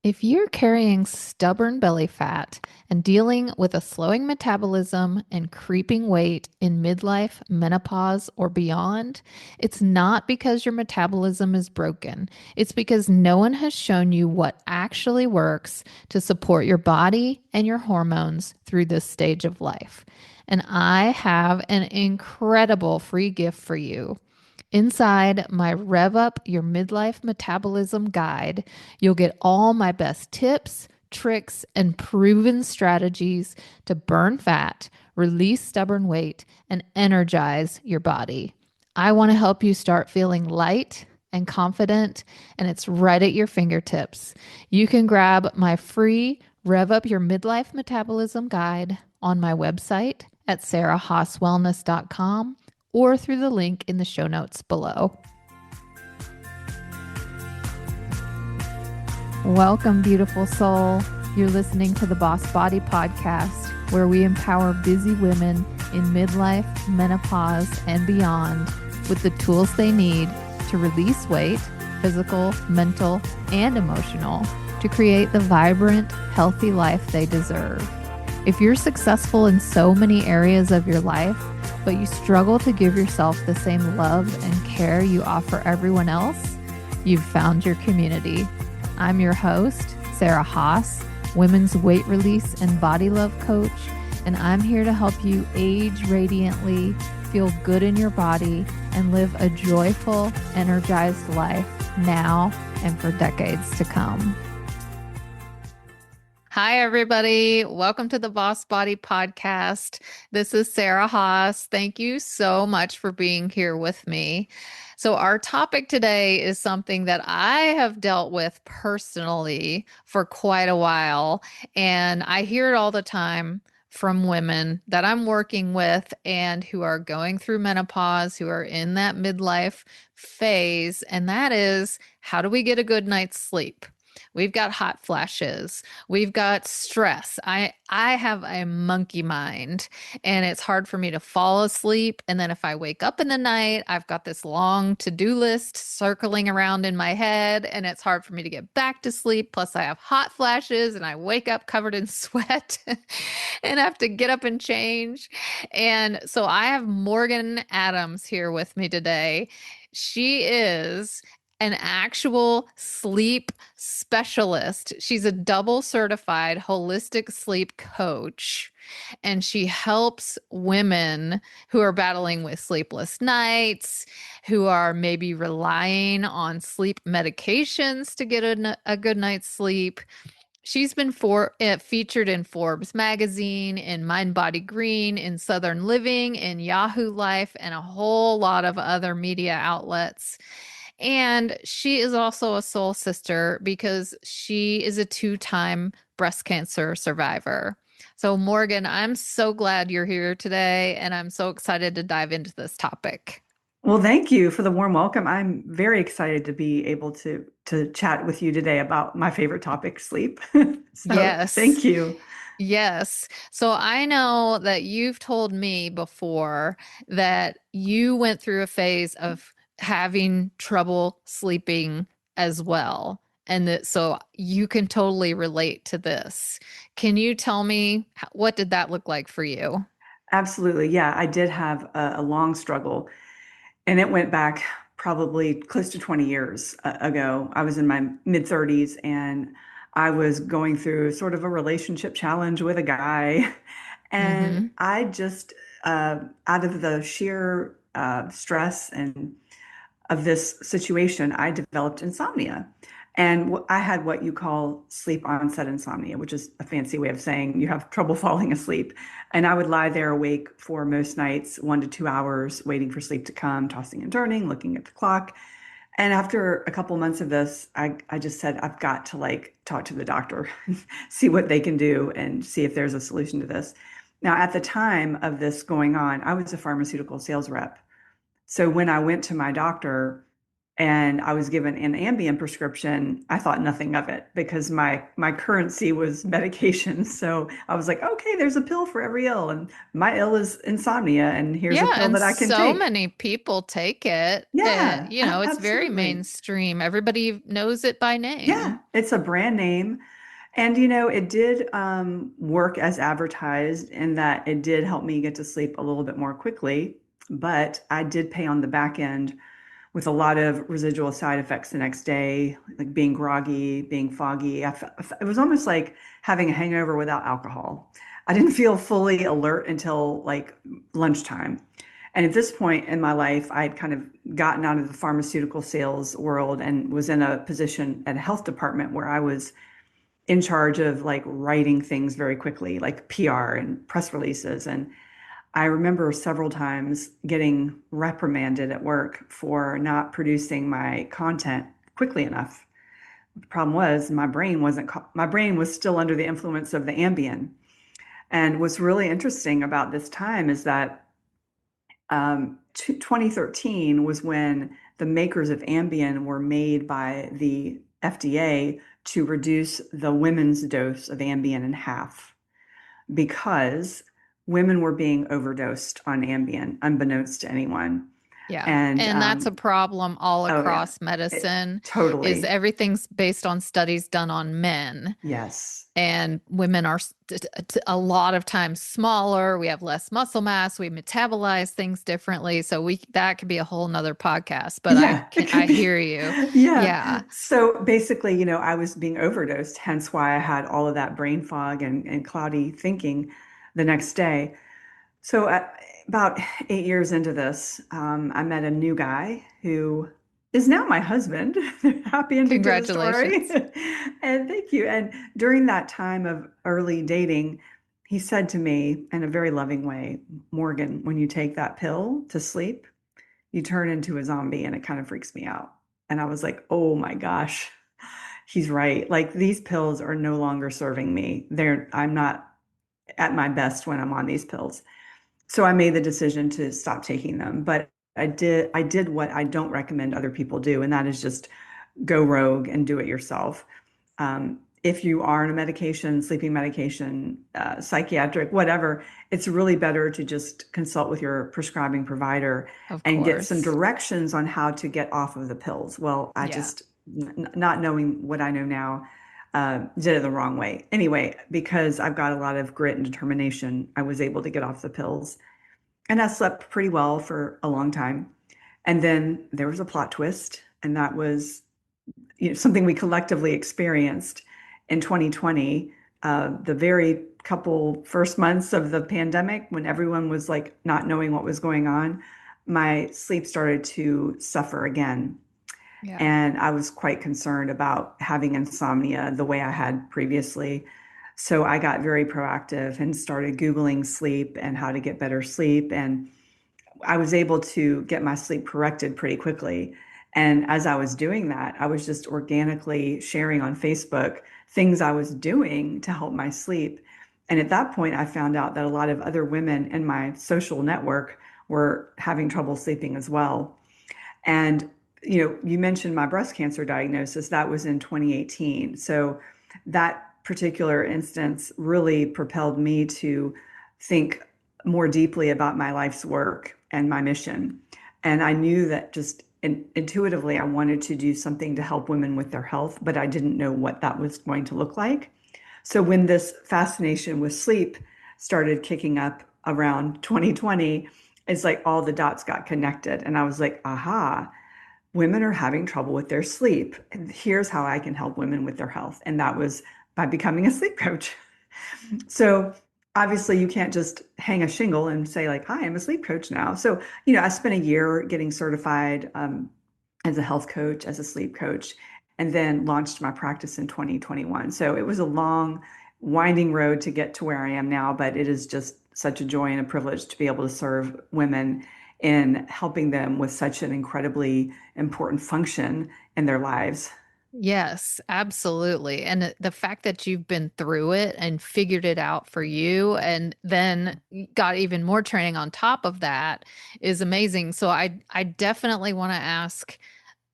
If you're carrying stubborn belly fat and dealing with a slowing metabolism and creeping weight in midlife, menopause, or beyond, it's not because your metabolism is broken. It's because no one has shown you what actually works to support your body and your hormones through this stage of life. And I have an incredible free gift for you. Inside my Rev Up Your Midlife Metabolism Guide, you'll get all my best tips, tricks, and proven strategies to burn fat, release stubborn weight, and energize your body. I want to help you start feeling light and confident, and it's right at your fingertips. You can grab my free Rev Up Your Midlife Metabolism Guide on my website at sarahhaaswellness.com or through the link in the show notes below. Welcome, beautiful soul. You're listening to the Boss Body Podcast, where we empower busy women in midlife, menopause, and beyond with the tools they need to release weight, physical, mental, and emotional, to create the vibrant, healthy life they deserve. If you're successful in so many areas of your life, but you struggle to give yourself the same love and care you offer everyone else, you've found your community. I'm your host, Sarah Haas, women's weight release and body love coach, and I'm here to help you age radiantly, feel good in your body, and live a joyful, energized life now and for decades to come. Hi, everybody. Welcome to the Boss Body Podcast. This is Sarah Haas. Thank you so much for being here with me. So our topic today is something that I have dealt with personally for quite a while, and I hear it all the time from women that I'm working with and who are going through menopause, who are in that midlife phase, and that is, how do we get a good night's sleep? We've got hot flashes. We've got stress. I have a monkey mind, and it's hard for me to fall asleep. And then if I wake up in the night, I've got this long to-do list circling around in my head, and it's hard for me to get back to sleep. Plus, I have hot flashes, and I wake up covered in sweat and have to get up and change. And so I have Morgan Adams here with me today. She is an actual sleep specialist. She's a double certified holistic sleep coach, and she helps women who are battling with sleepless nights, who are maybe relying on sleep medications to get a good night's sleep. She's been featured in Forbes magazine, in Mind Body Green, in Southern Living, in Yahoo Life, and a whole lot of other media outlets. And she is also a soul sister because she is a two-time breast cancer survivor. So, Morgan, I'm so glad you're here today, and I'm so excited to dive into this topic. Well, thank you for the warm welcome. I'm very excited to be able to chat with you today about my favorite topic, sleep. So, Yes. thank you. Yes. So I know that you've told me before that you went through a phase of having trouble sleeping as well. And that so you can totally relate to this. Can you tell me what did that look like for you? Absolutely. Yeah, I did have a long struggle, and it went back probably close to 20 years ago. I was in my mid 30s, and I was going through sort of a relationship challenge with a guy. And Mm-hmm. I just, out of the sheer stress and of this situation, I developed insomnia. And I had what you call sleep onset insomnia, which is a fancy way of saying you have trouble falling asleep. And I would lie there awake for most nights, 1 to 2 hours, waiting for sleep to come, tossing and turning, looking at the clock. And after a couple months of this, I just said, I've got to talk to the doctor, see what they can do and see if there's a solution to this. Now, at the time of this going on, I was a pharmaceutical sales rep. So when I went to my doctor, and I was given an Ambien prescription, I thought nothing of it because my currency was medication. So I was like, okay, there's a pill for every ill, and my ill is insomnia, and here's a Yeah, pill and that I can so take. many people take it. Yeah, It's very absolutely. mainstream. Everybody knows it by Yeah, name. it's a brand name. And it did work as advertised in that it did help me get to sleep a little bit more quickly, but I did pay on the back end with a lot of residual side effects the next day, like being groggy, being foggy. It was almost like having a hangover without alcohol. I didn't feel fully alert until like lunchtime. And at this point in my life, I had kind of gotten out of the pharmaceutical sales world and was in a position at a health department where I was in charge of like writing things very quickly, like PR and press releases. And I remember several times getting reprimanded at work for not producing my content quickly enough. The problem was my brain was still under the influence of the Ambien. And what's really interesting about this time is that 2013 was when the makers of Ambien were made by the FDA to reduce the women's dose of Ambien in half because women were being overdosed on Ambien, unbeknownst to anyone. Yeah. And And that's a problem all oh yeah, across medicine is totally. everything's based on studies done on men. Yes. And women are a lot of times smaller. We have less muscle mass. We metabolize things differently. So we that could be a whole nother podcast, but Yeah, it I could be. hear you. Yeah. Yeah. So basically, I was being overdosed, hence why I had all of that brain fog and cloudy thinking the next day. So about 8 years into this, I met a new guy who is now my husband. Happy ending to the story. Congratulations. And thank you. And during that time of early dating, he said to me in a very loving way, Morgan, when you take that pill to sleep, you turn into a zombie and it kind of freaks me out. And I was like, oh my gosh, he's right. Like these pills are no longer serving me. I'm not at my best when I'm on these pills. So I made the decision to stop taking them. But I did what I don't recommend other people do, and that is just go rogue and do it yourself. If you are on a medication, sleeping medication, psychiatric, whatever, it's really better to just consult with your prescribing provider Of and get some course. directions on how to get off of the pills. Well, I Yeah. just, not knowing what I know now, did it the wrong way. Anyway, because I've got a lot of grit and determination, I was able to get off the pills. And I slept pretty well for a long time. And then there was a plot twist, and that was something we collectively experienced in 2020, the very couple first months of the pandemic when everyone was like not knowing what was going on. My sleep started to suffer again. Yeah. And I was quite concerned about having insomnia the way I had previously. So I got very proactive and started Googling sleep and how to get better sleep. And I was able to get my sleep corrected pretty quickly. And as I was doing that, I was just organically sharing on Facebook things I was doing to help my sleep. And at that point, I found out that a lot of other women in my social network were having trouble sleeping as well. And you mentioned my breast cancer diagnosis. That was in 2018. So that particular instance really propelled me to think more deeply about my life's work and my mission. And I knew that just intuitively, I wanted to do something to help women with their health, but I didn't know what that was going to look like. So when this fascination with sleep started kicking up around 2020, it's like all the dots got connected. And I was like, aha, women are having trouble with their sleep. And here's how I can help women with their health. And that was by becoming a sleep coach. So obviously you can't just hang a shingle and say like, hi, I'm a sleep coach now. So, I spent a year getting certified as a health coach, as a sleep coach, and then launched my practice in 2021. So it was a long, winding road to get to where I am now, but it is just such a joy and a privilege to be able to serve women in helping them with such an incredibly important function in their lives. Yes, absolutely. And the fact that you've been through it and figured it out for you and then got even more training on top of that is amazing. So I definitely want to ask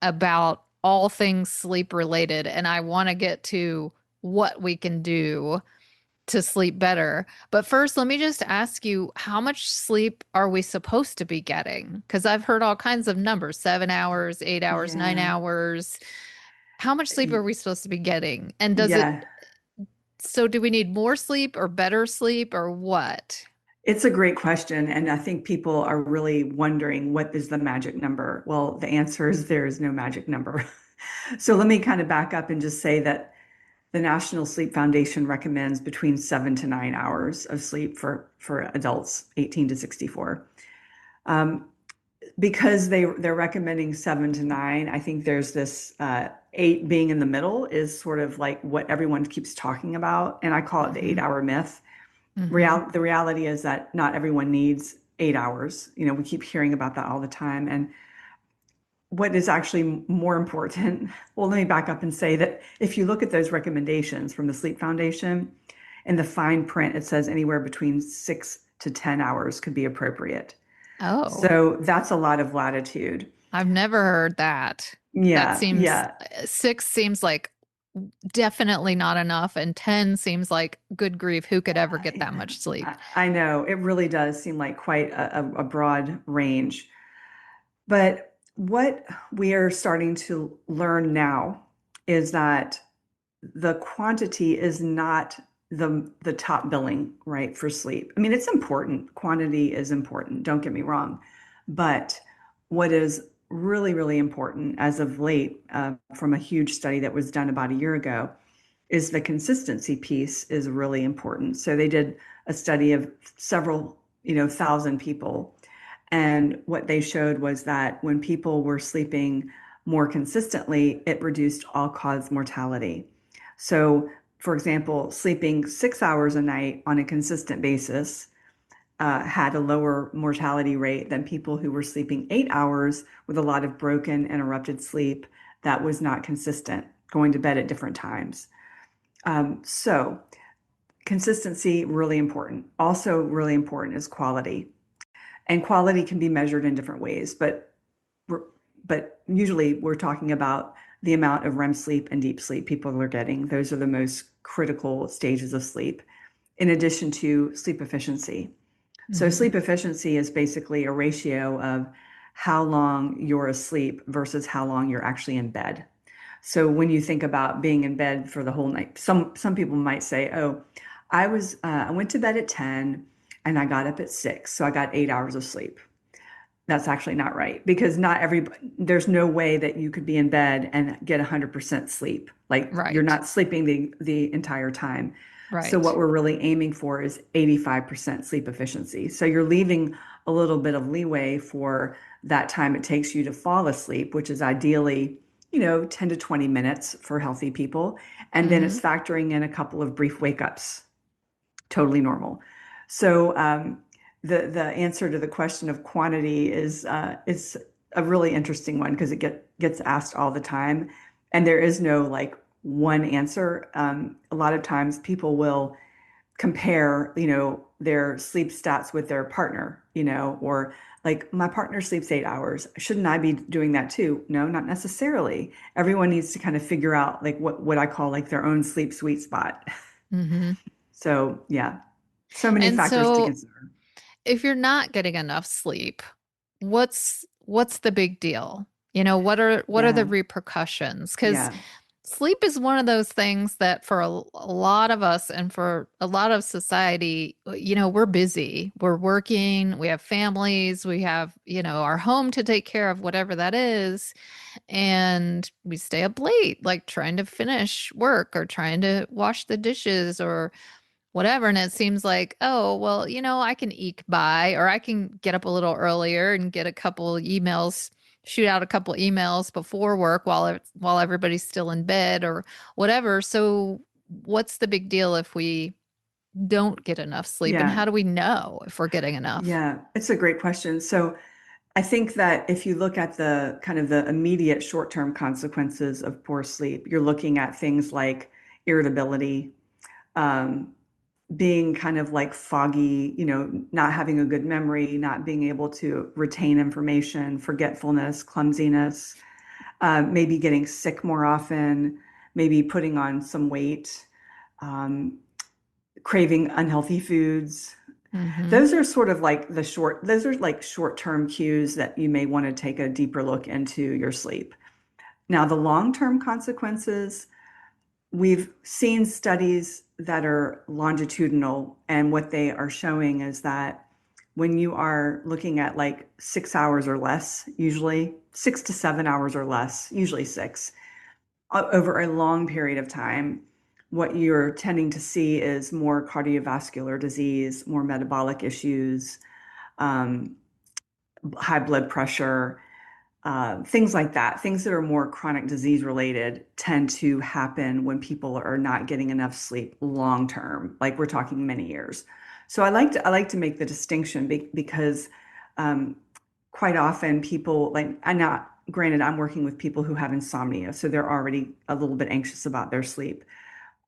about all things sleep related, and I want to get to what we can do to sleep better. But first, let me just ask you, how much sleep are we supposed to be getting? Because I've heard all kinds of numbers, 7 hours, 8 hours, nine Yeah. hours. How much sleep are we supposed to be getting? And Yeah. so do we need more sleep or better sleep or what? It's a great question. And I think people are really wondering what is the magic number? Well, the answer is there is no magic number. So let me kind of back up and just say that the National Sleep Foundation recommends between 7 to 9 hours of sleep for adults 18 to 64. Um, because they're recommending 7 to 9, I think there's this eight being in the middle is sort of like what everyone keeps talking about, and I call it the Hmm. 8 hour myth. Hmm. The reality is that not everyone needs 8 hours. We keep hearing about that all the time, and what is actually more important, well, let me back up and say that if you look at those recommendations from the Sleep Foundation, in the fine print, it says anywhere between 6 to 10 hours could be appropriate. Oh, So that's a lot of latitude. I've never heard that. That Yeah, seems yeah. 6 seems like definitely not enough, and 10 seems like good grief, who could ever get that Yeah, much sleep? I know it really does seem like quite a broad range. But what we are starting to learn now is that the quantity is not the top billing, right, for sleep. I mean, it's important. Quantity is important, don't get me wrong. But what is really, really important as of late, from a huge study that was done about a year ago, is the consistency piece is really important. So they did a study of several, thousand people, and what they showed was that when people were sleeping more consistently, it reduced all-cause mortality. So, for example, sleeping 6 hours a night on a consistent basis had a lower mortality rate than people who were sleeping 8 hours with a lot of broken, interrupted sleep that was not consistent, going to bed at different times. So, consistency, really important. Also, really important is quality. And quality can be measured in different ways, but usually we're talking about the amount of REM sleep and deep sleep people are getting. Those are the most critical stages of sleep, in addition to sleep efficiency. So Hmm. sleep efficiency is basically a ratio of how long you're asleep versus how long you're actually in bed. So when you think about being in bed for the whole night, some people might say, "Oh, I went to bed at 10 and I got up at 6, so I got 8 hours of sleep." That's actually not right, because not everybody, there's no way that you could be in bed and get 100% sleep. Like, you're Right, not sleeping the entire time. So what right. we're really aiming for is 85% sleep efficiency. So you're leaving a little bit of leeway for that time it takes you to fall asleep, which is ideally, 10 to 20 minutes for healthy people. And then Hmm. it's factoring in a couple of brief wake ups, totally normal. So the answer to the question of quantity is a really interesting one, because gets asked all the time, and there is no like one answer. A lot of times people will compare, their sleep stats with their partner, or like, my partner sleeps 8 hours. Shouldn't I be doing that too? No, not necessarily. Everyone needs to kind of figure out like what I call like their own sleep sweet spot. Hmm. So yeah, so many And factors to so consider. if you're not getting enough sleep, what's the big deal? What are the Yeah, repercussions? Because yeah, sleep is one of those things that for a lot of us and for a lot of society, we're busy. We're working, we have families, we have, our home to take care of, whatever that is. And we stay up late, like trying to finish work or trying to wash the dishes or whatever. And it seems like, oh, well, I can eke by, or I can get up a little earlier and get a couple emails, shoot out a couple emails before work while everybody's still in bed or whatever. So what's the big deal if we don't get enough sleep? And yeah, how do we know if we're getting enough? yeah. It's a great question. So I think that if you look at the kind of the immediate short-term consequences of poor sleep, you're looking at things like irritability, um, being kind of like foggy, not having a good memory, not being able to retain information, forgetfulness, clumsiness. maybe getting sick more often, maybe putting on some weight, um, craving unhealthy foods. Hmm. Those are sort of like those are like short-term cues that you may want to take a deeper look into your sleep. Now, the long-term consequences, we've seen studies that are longitudinal, and what they are showing is that when you are looking at like 6 hours or less, usually 6 to 7 hours or less, usually six, over a long period of time, what you're tending to see is more cardiovascular disease, more metabolic issues, um, high blood pressure, things like that. Things that are more chronic disease related tend to happen when people are not getting enough sleep long term, like we're talking many years. So I like to make the distinction because um, quite often people like I'm not granted I'm working with people who have insomnia, so they're already a little bit anxious about their sleep.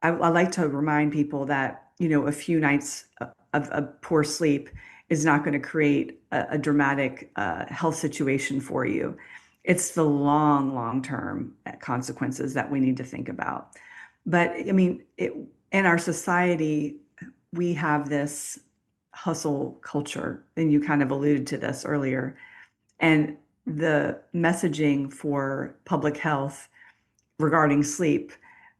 I like to remind people that, a few nights of poor sleep is not going to create a dramatic health situation for you. It's the long term consequences that we need to think about. But I mean, in our society, we have this hustle culture, and you kind of alluded to this earlier. And the messaging for public health regarding sleep,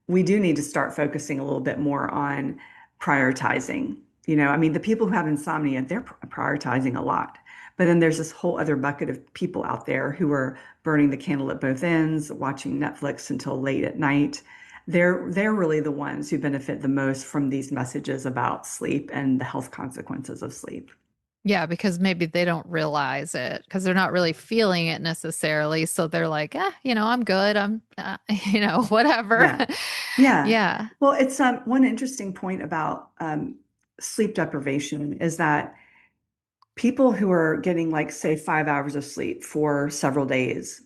we do need to start focusing a little bit more on prioritizing. I mean, the people who have insomnia, they're prioritizing a lot. But then there's this whole other bucket of people out there who are burning the candle at both ends, watching Netflix until late at night. They're really the ones who benefit the most from these messages about sleep and the health consequences of sleep. Yeah, because maybe they don't realize it because they're not really feeling it necessarily. So they're like, I'm good. Whatever. Yeah. Yeah. Yeah. Well, it's one interesting point about sleep deprivation is that people who are getting like say 5 hours of sleep for several days,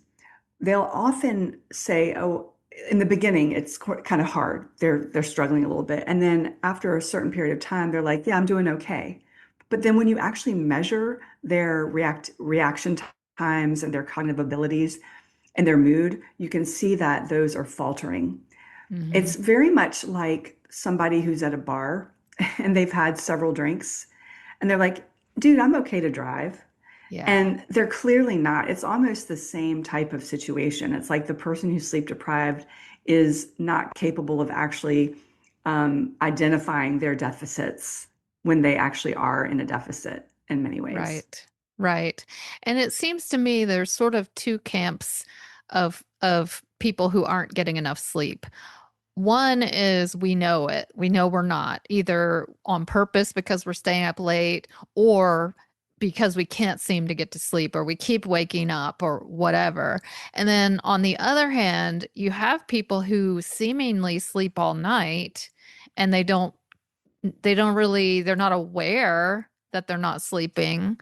they'll often say, "Oh, in the beginning, it's kind of hard. They're struggling a little bit, and then after a certain period of time, they're like, yeah, I'm doing okay." But then when you actually measure their reaction times and their cognitive abilities and their mood, you can see that those are faltering. Hmm. It's very much like somebody who's at a bar and they've had several drinks and they're like, dude, I'm okay to drive. Yeah. And they're clearly not. It's almost the same type of situation. It's like the person who's sleep deprived is not capable of actually identifying their deficits when they actually are in a deficit in many ways. Right. Right. And it seems to me there's sort of two camps of people who aren't getting enough sleep. One is we know it. We know we're not, either on purpose because we're staying up late or because we can't seem to get to sleep or we keep waking up or whatever. And then on the other hand, you have people who seemingly sleep all night and they're not aware that they're not sleeping,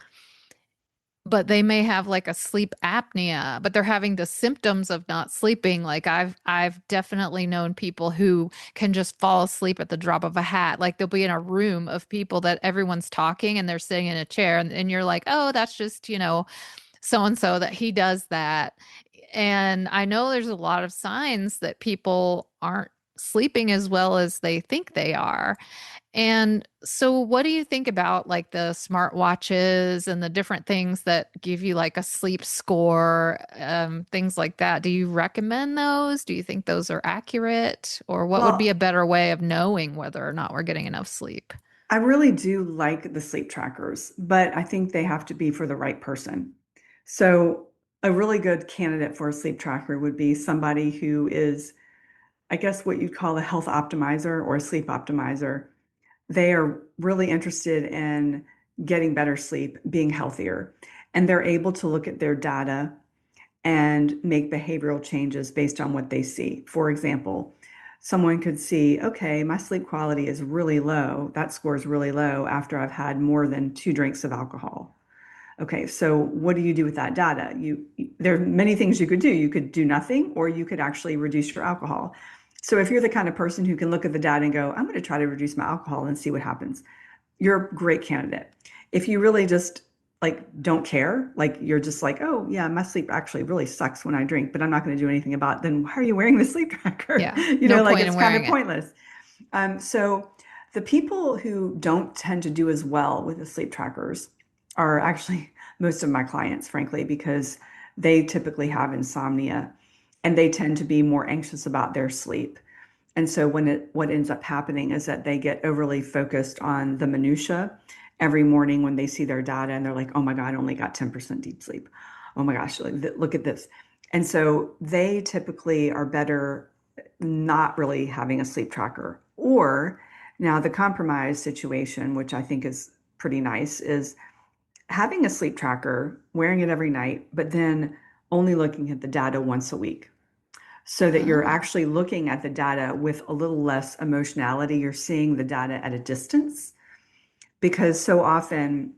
but they may have like a sleep apnea, but they're having the symptoms of not sleeping. Like I've definitely known people who can just fall asleep at the drop of a hat. Like they'll be in a room of people that everyone's talking and they're sitting in a chair and you're like, "Oh, that's just, so and so that he does that." And I know there's a lot of signs that people aren't sleeping as well as they think they are. And so, what do you think about like the smartwatches and the different things that give you like a sleep score, things like that? Do you recommend those? Do you think those are accurate? Or what would be a Well, better way of knowing whether or not we're getting enough sleep? I really do like the sleep trackers, but I think they have to be for the right person. So, a really good candidate for a sleep tracker would be somebody who is, I guess, what you'd call a health optimizer or a sleep optimizer. They are really interested in getting better sleep, being healthier, and they're able to look at their data and make behavioral changes based on what they see. For example, someone could see, okay, my sleep quality is really low. That score is really low after I've had more than 2 drinks of alcohol. Okay, so what do you do with that data? There are many things you could do. You could do nothing, or you could actually reduce your alcohol. So if you're the kind of person who can look at the data and go, I'm going to try to reduce my alcohol and see what happens, you're a great candidate. If you really just like don't care, like you're just like, oh yeah, my sleep actually really sucks when I drink, but I'm not going to do anything about it, then why are you wearing the sleep tracker? Yeah. No Like point it's in kind of wearing it. pointless. So the people who don't tend to do as well with the sleep trackers are actually most of my clients, frankly, because they typically have insomnia and they tend to be more anxious about their sleep. And so what ends up happening is that they get overly focused on the minutia every morning when they see their data and they're like, oh my God, I only got 10% deep sleep. Oh my gosh, look at this. And so they typically are better not really having a sleep tracker. Or now the compromise situation, which I think is pretty nice, is having a sleep tracker, wearing it every night, but then only looking at the data once a week so that you're Oh, actually looking at the data with a little less emotionality. You're seeing the data at a distance because so often,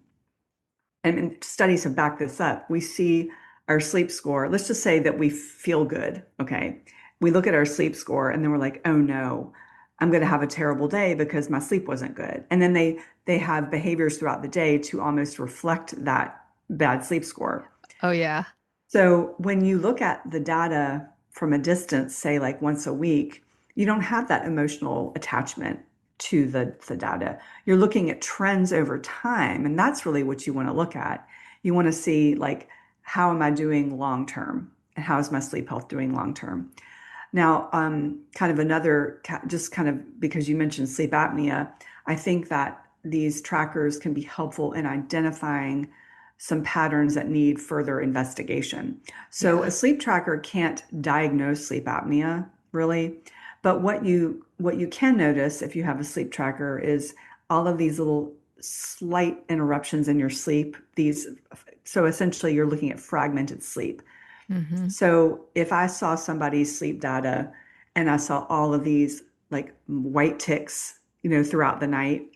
and studies have backed this up, we see our sleep score. Let's just say that we feel good. Okay. We look at our sleep score and then we're like, oh no, I'm going to have a terrible day because my sleep wasn't good. And then they have behaviors throughout the day to almost reflect that bad sleep score. oh yeah. So when you look at the data from a distance, say like once a week, you don't have that emotional attachment to the data. You're looking at trends over time, and that's really what you want to look at. You want to see like, how am I doing long term? And how is my sleep health doing long term? Now, kind of another, just kind of because you mentioned sleep apnea, I think that these trackers can be helpful in identifying some patterns that need further investigation. So Yeah. a sleep tracker can't diagnose sleep apnea, really, but what you can notice if you have a sleep tracker is all of these little slight interruptions in your sleep. So essentially you're looking at fragmented sleep. Hmm. So if I saw somebody's sleep data and I saw all of these like white ticks, throughout the night,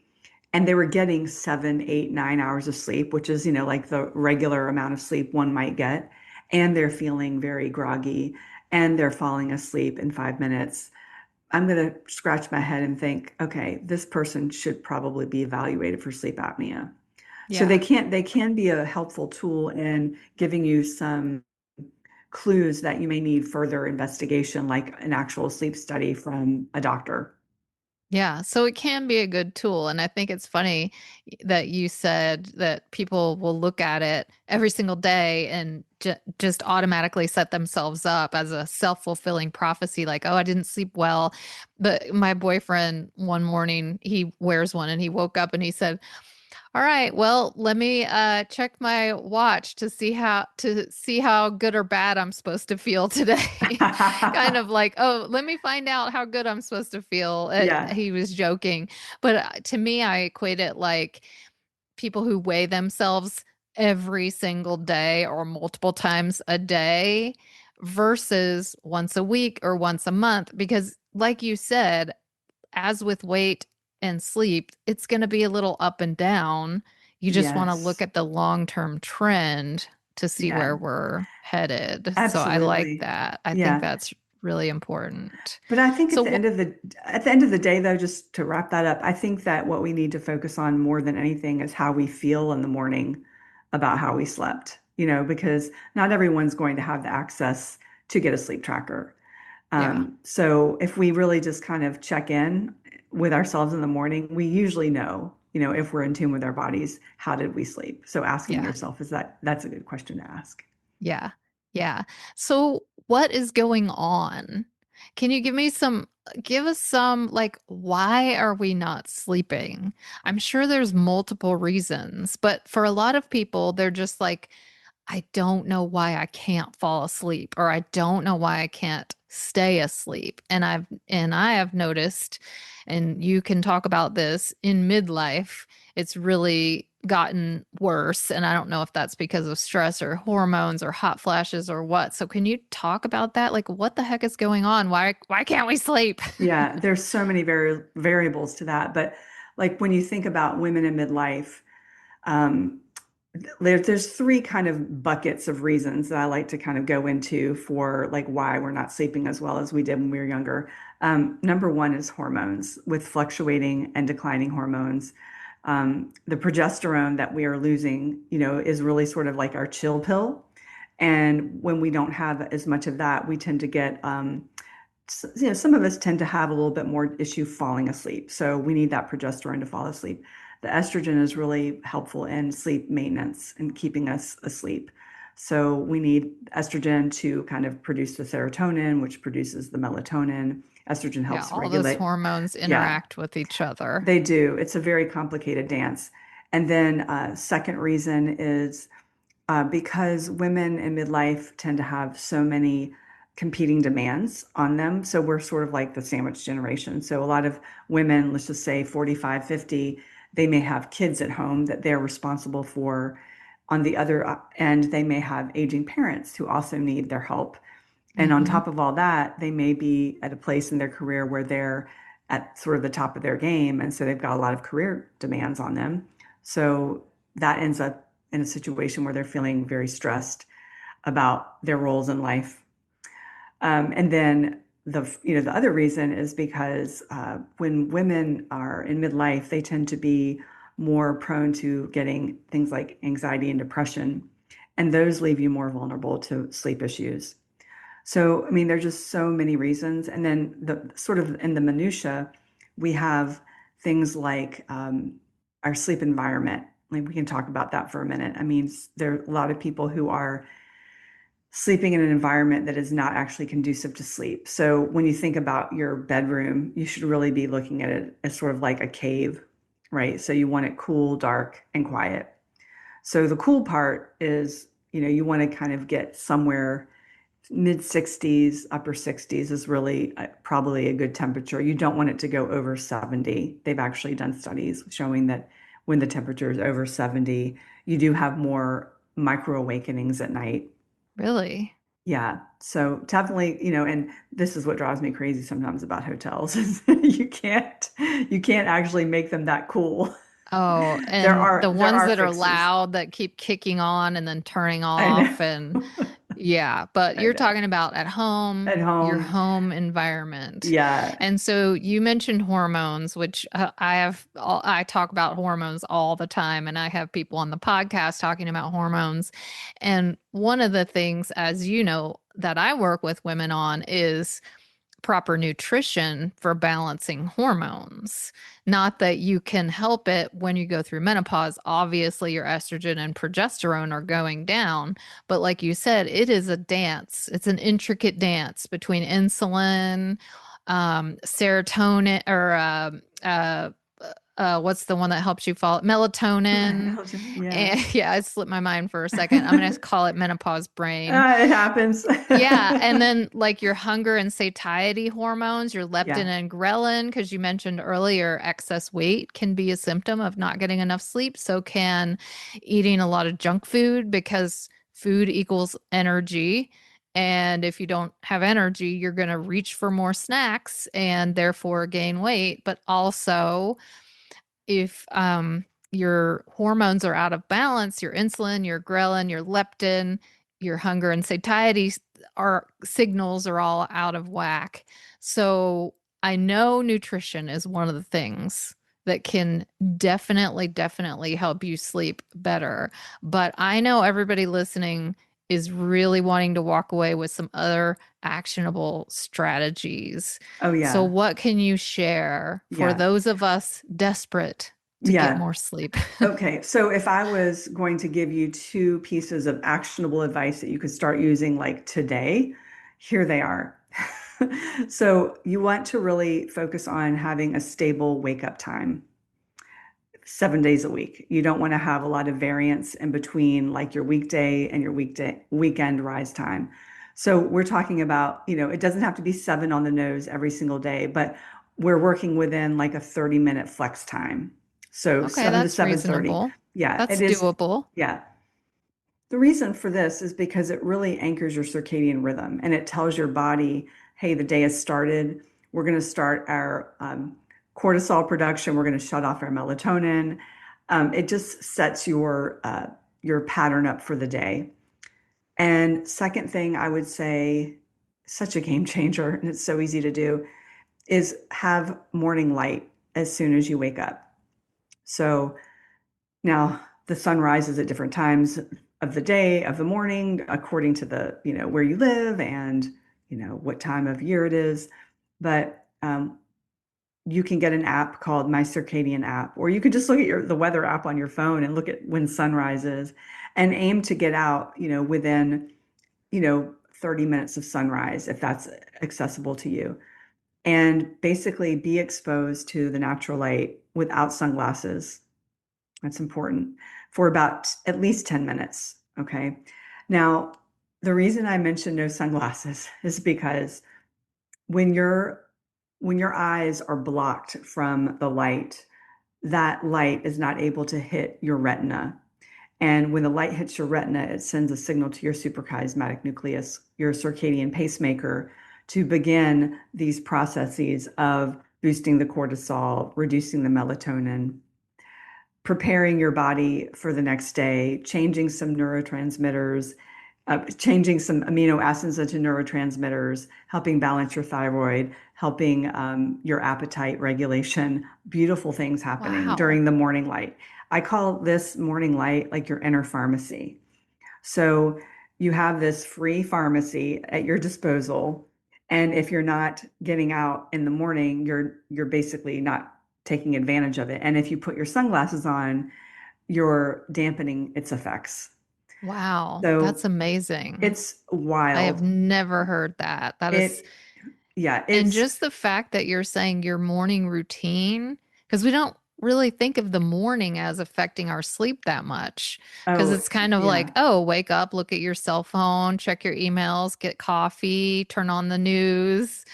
and they were getting 7, 8, 9 hours of sleep, which is, like the regular amount of sleep one might get, and they're feeling very groggy and they're falling asleep in 5 minutes, I'm going to scratch my head and think, okay, this person should probably be evaluated for sleep apnea. So Yeah. they can be a helpful tool in giving you some clues that you may need further investigation, like an actual sleep study from a doctor. Yeah, so it can be a good tool. And I think it's funny that you said that people will look at it every single day and just automatically set themselves up as a self-fulfilling prophecy, like, oh, I didn't sleep well. But my boyfriend, one morning, he wears one and he woke up and he said, all right, well, let me check my watch to see how good or bad I'm supposed to feel today. Kind of like, oh, let me find out how good I'm supposed to feel. Yeah. He was joking, but to me, I equate it like people who weigh themselves every single day or multiple times a day versus once a week or once a month. Because, like you said, as with weight and sleep, it's going to be a little up and down. You just want to look Yes. at the long-term trend to see Yeah. where we're headed. So I like Absolutely. that. I think Yeah. that's really important. But I think So, at the end of the day, though, just to wrap that up, I think that what we need to focus on more than anything is how we feel in the morning about how we slept, because not everyone's going to have the access to get a sleep tracker. yeah, So if we really just kind of check in with ourselves in the morning, we usually know, if we're in tune with our bodies, how did we sleep? So asking yeah. yourself, that's a good question to ask. Yeah. Yeah. So what is going on? Can you give us some, like, why are we not sleeping? I'm sure there's multiple reasons, but for a lot of people, they're just like, I don't know why I can't fall asleep, or I don't know why I can't stay asleep. And I have noticed, and you can talk about this in midlife, it's really gotten worse. And I don't know if that's because of stress or hormones or hot flashes or what. So can you talk about that? Like, what the heck is going on? Why can't we sleep? Yeah, there's so many variables to that. But like when you think about women in midlife, um, there's three kind of buckets of reasons that I like to kind of go into for like why we're not sleeping as well as we did when we were younger. Number one is hormones with fluctuating and declining hormones. The progesterone that we are losing, is really sort of like our chill pill. And when we don't have as much of that, we tend to get, some of us tend to have a little bit more issue falling asleep. So we need that progesterone to fall asleep. The estrogen is really helpful in sleep maintenance and keeping us asleep. So we need estrogen to kind of produce the serotonin, which produces the melatonin. Estrogen Yeah, helps all those regulate. hormones Yeah, interact with each other. they do. It's a very complicated dance. And then, second reason is because women in midlife tend to have so many competing demands on them. So we're sort of like the sandwich generation. So a lot of women, let's just say 45, 50, they may have kids at home that they're responsible for. On the other end, they may have aging parents who also need their help. And on Hmm. top of all that, they may be at a place in their career where they're at sort of the top of their game. And so they've got a lot of career demands on them. So that ends up in a situation where they're feeling very stressed about their roles in life. And then the other reason is because when women are in midlife, they tend to be more prone to getting things like anxiety and depression, and those leave you more vulnerable to sleep issues. So, I mean, there's just so many reasons. And then the sort of in the minutia, we have things like our sleep environment. Like we can talk about that for a minute. I mean, there are a lot of people who are sleeping in an environment that is not actually conducive to sleep. So when you think about your bedroom, you should really be looking at it as sort of like a cave, right? So you want it cool, dark, and quiet. So the cool part is, you want to kind of get somewhere mid 60s, upper 60s is really probably a good temperature. You don't want it to go over 70. They've actually done studies showing that when the temperature is over 70, you do have more micro awakenings at night. Really? Yeah. So definitely, and this is what drives me crazy sometimes about hotels is you can't actually make them that cool. Oh, There and are the there ones are that are fixes. loud that keep kicking on and then turning I off know. and yeah, but I you're know. talking about at home, At your home. home environment. Yeah. And so you mentioned hormones, which I talk about hormones all the time and I have people on the podcast talking about hormones. And one of the things, as you know, that I work with women on is proper nutrition for balancing hormones. Not that you can help it when you go through menopause. Obviously, your estrogen and progesterone are going down. But like you said, it is a dance, it's an intricate dance between insulin, serotonin, or what's the one that helps you fall? Melatonin. Yeah. And yeah, I slipped my mind for a second. I'm going to call it menopause brain. It happens. Yeah, and then like your hunger and satiety hormones, your leptin Yeah. and ghrelin, because you mentioned earlier, excess weight can be a symptom of not getting enough sleep. So can eating a lot of junk food because food equals energy. And if you don't have energy, you're going to reach for more snacks and therefore gain weight. But also, if your hormones are out of balance, your insulin, your ghrelin, your leptin, your hunger and satiety are signals are all out of whack. So I know nutrition is one of the things that can definitely help you sleep better. But I know everybody listening is really wanting to walk away with some other actionable strategies. Oh So, yeah. what can you share for Yeah. those of us desperate to get Yeah. more sleep? Okay. So if I was going to give you two pieces of actionable advice that you could start using like today, here they are. So you want to really focus on having a stable wake up time. 7 days a week. You don't want to have a lot of variance in between like your weekday and your weekend rise time. So we're talking about, it doesn't have to be 7 on the nose every single day, but we're working within like a 30-minute flex time. So Okay, 7 to that's 7:30. reasonable. Yeah, it That's is. doable. Yeah. The reason for this is because it really anchors your circadian rhythm and it tells your body, hey, the day has started. We're going to start our cortisol production. We're going to shut off our melatonin. It just sets your pattern up for the day. And second thing I would say, such a game changer, and it's so easy to do, is have morning light as soon as you wake up. So now the sun rises at different times of the day, of the morning, according to the, where you live and, what time of year it is. But you can get an app called My Circadian app, or you could just look at the weather app on your phone and look at when sun rises and aim to get out, within, 30 minutes of sunrise, if that's accessible to you. And basically be exposed to the natural light without sunglasses. That's important for about at least 10 minutes. Okay. Now, the reason I mentioned no sunglasses is because when your when your eyes are blocked from the light, that light is not able to hit your retina. And when the light hits your retina, it sends a signal to your suprachiasmatic nucleus, your circadian pacemaker, to begin these processes of boosting the cortisol, reducing the melatonin, preparing your body for the next day, changing some neurotransmitters, changing some amino acids into neurotransmitters, helping balance your thyroid, helping your appetite regulation. Beautiful things happening Wow. during the morning light. I call this morning light like your inner pharmacy. So you have this free pharmacy at your disposal. And if you're not getting out in the morning, you're basically not taking advantage of it. And if you put your sunglasses on, you're dampening its effects. Wow. So That's amazing. it's I have wild. never heard that. That is, It, yeah, and it's, just the fact that you're saying your morning routine, because we don't really think of the morning as affecting our sleep that much. Because oh, it's kind of like, yeah, oh, wake up, look at your cell phone, check your emails, get coffee, turn on the news.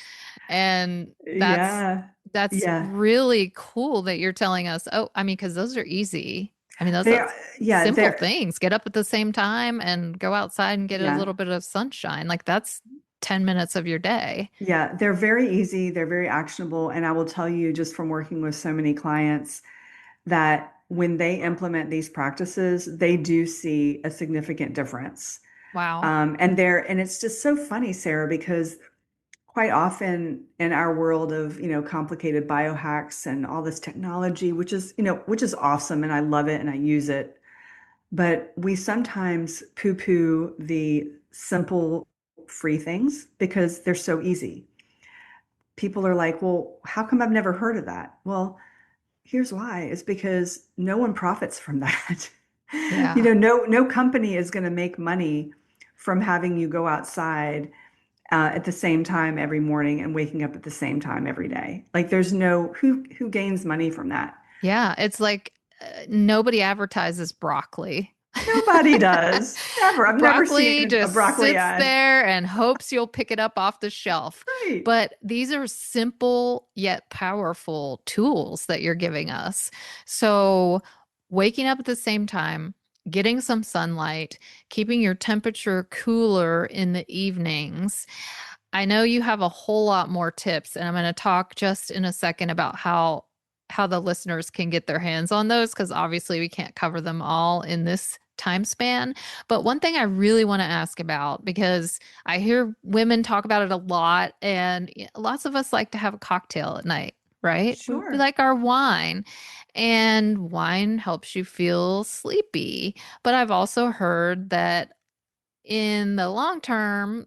And yeah, that's yeah. really cool that you're telling us, oh, I mean, because those are easy. I mean, those They are are, yeah, simple they're, things. Get up at the same time and go outside and get a yeah. little bit of sunshine. Like that's 10 minutes of your day. Yeah, they're very easy, they're very actionable, and I will tell you just from working with so many clients that when they implement these practices, they do see a significant difference. Wow. And it's just so funny, Sarah, because quite often in our world of, complicated biohacks and all this technology, which is awesome and I love it and I use it, but we sometimes poo-poo the simple free things because they're so easy. People are like, well, how come I've never heard of that? Well, here's why. It's because no one profits from that. Yeah. No company is going to make money from having you go outside at the same time every morning and waking up at the same time every day. Like there's no who gains money from that. Yeah. It's like nobody advertises broccoli. Nobody does. Never. I've never Broccoli seen a just broccoli sits ad. there and hopes you'll pick it up off the shelf. Right. But these are simple yet powerful tools that you're giving us. So, waking up at the same time, getting some sunlight, keeping your temperature cooler in the evenings. I know you have a whole lot more tips, and I'm going to talk just in a second about how the listeners can get their hands on those because obviously we can't cover them all in this time span. But one thing I really want to ask about because I hear women talk about it a lot, and lots of us like to have a cocktail at night, right? We Sure. like our wine, and wine helps you feel sleepy. But I've also heard that in the long term,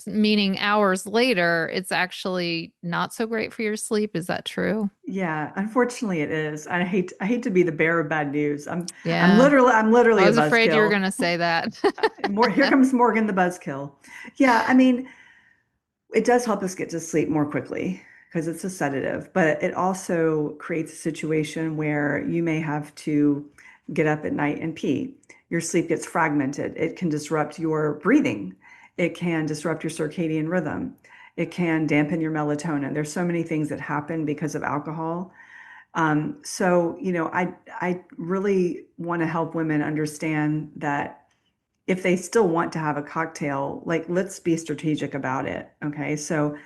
meaning hours later, it's actually not so great for your sleep. Is that true? Yeah, unfortunately it is. I hate to be the bearer of bad news. Yeah. I'm I literally a was afraid you were buzzkill. going to say that. More here comes Morgan the buzzkill. Yeah, I mean, it does help us get to sleep more quickly because it's a sedative, but it also creates a situation where you may have to get up at night and pee. Your sleep gets fragmented. It can disrupt your breathing. It can disrupt your circadian rhythm. It can dampen your melatonin. There's so many things that happen because of alcohol. So, I really want to help women understand that if they still want to have a cocktail, like let's be strategic about it. Okay. So,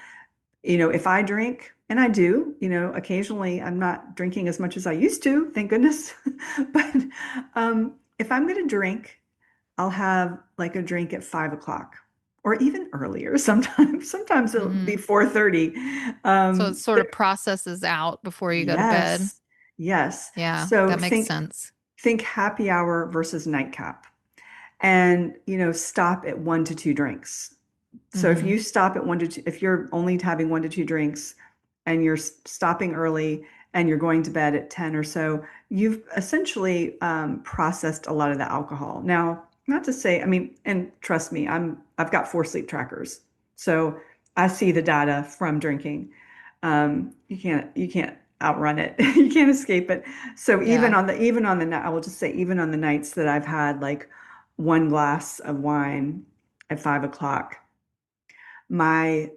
if I drink, and I do, occasionally I'm not drinking as much as I used to, thank goodness. But if I'm going to drink, I'll have like a drink at 5 o'clock or even earlier sometimes. Sometimes it'll be hmm 4:30. So it sort But of processes out before you go to bed. yes. Yes. Yeah, So that makes think sense. think happy hour versus nightcap. And, stop at 1 to 2 drinks. So if Hmm. you stop at 1 to 2, if you're only having 1 to 2 drinks and you're stopping early and you're going to bed at 10 or so, you've essentially processed a lot of the alcohol. Now, not to say, I mean, and trust me, I've got 4 sleep trackers. So I see the data from drinking. You can't outrun it. You can't escape it. So Yeah. I will just say even on the nights that I've had like 1 glass of wine at 5 o'clock, my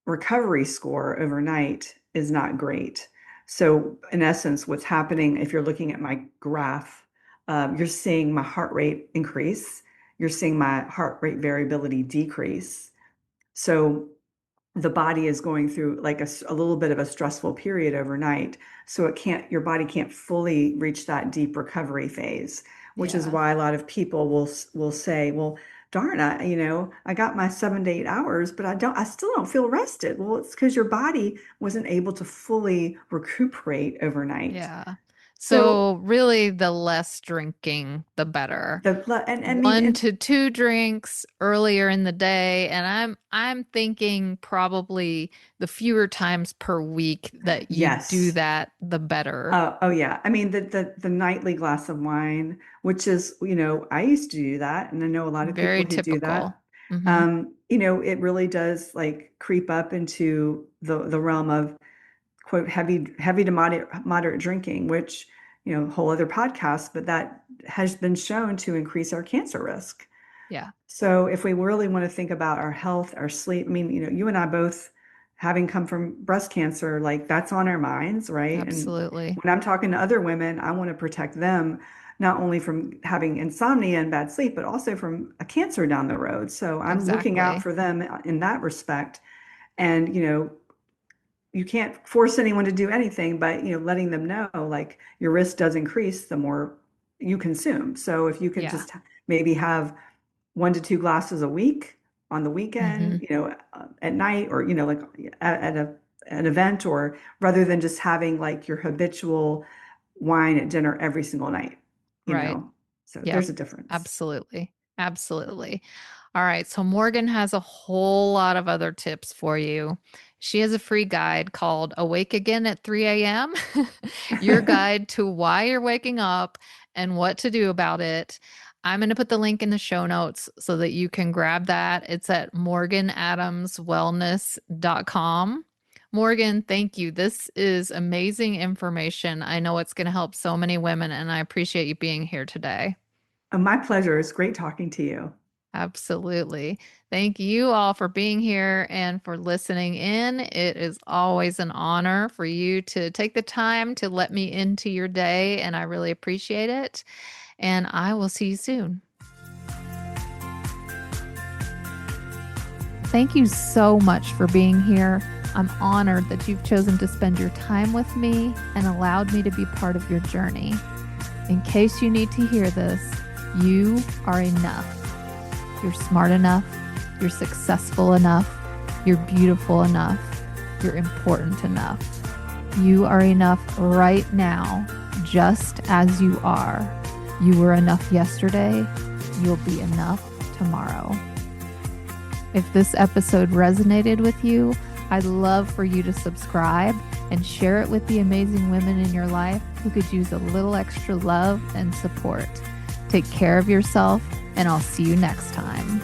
recovery score overnight is not great. So in essence, what's happening, if you're looking at my graph, you're seeing my heart rate increase. You're seeing my heart rate variability decrease. So the body is going through like a little bit of a stressful period overnight. So your body can't fully reach that deep recovery phase, which is Yeah. why a lot of people will say, well, darn, I got my 7 to 8 hours, but I still don't feel rested. Well, it's because your body wasn't able to fully recuperate overnight. Yeah. So So really the less drinking, the better. and I mean, One to two drinks earlier in the day, and I'm thinking probably the fewer times per week that you do yes. that, the better. Oh yeah. I mean the nightly glass of wine, which is, I used to do that, and I know a lot of people Very who do typical. that. Hmm. It really does like creep up into the realm of quote heavy to moderate drinking, which, whole other podcast, but that has been shown to increase our cancer risk. Yeah, So if we really want to think about our health, our sleep, I mean, you and I both having come from breast cancer, like that's on our minds, right? And absolutely. when I'm talking to other women, I want to protect them not only from having insomnia and bad sleep, but also from a cancer down the road. So I'm looking out Exactly. for them in that respect. And, you can't force anyone to do anything, but, letting them know like your risk does increase the more you consume. So if you can Yeah. just maybe have 1 to 2 glasses a week on the weekend, Hmm. at night, or, like at an event, or rather than just having like your habitual wine at dinner every single night, you Right. know. So Yep. there's a difference. Absolutely. Absolutely. All right. So Morgan has a whole lot of other tips for you. She has a free guide called Awake Again at 3 a.m. Your guide to why you're waking up and what to do about it. I'm going to put the link in the show notes so that you can grab that. It's at morganadamswellness.com. Morgan, thank you. This is amazing information. I know it's going to help so many women, and I appreciate you being here today. My pleasure. It's great talking to you. Absolutely. Thank you all for being here and for listening in. It is always an honor for you to take the time to let me into your day, and I really appreciate it. And I will see you soon. Thank you so much for being here. I'm honored that you've chosen to spend your time with me and allowed me to be part of your journey. In case you need to hear this, you are enough. You're smart enough. You're successful enough. You're beautiful enough. You're important enough. You are enough right now, just as you are. You were enough yesterday. You'll be enough tomorrow. If this episode resonated with you, I'd love for you to subscribe and share it with the amazing women in your life who could use a little extra love and support. Take care of yourself, and I'll see you next time.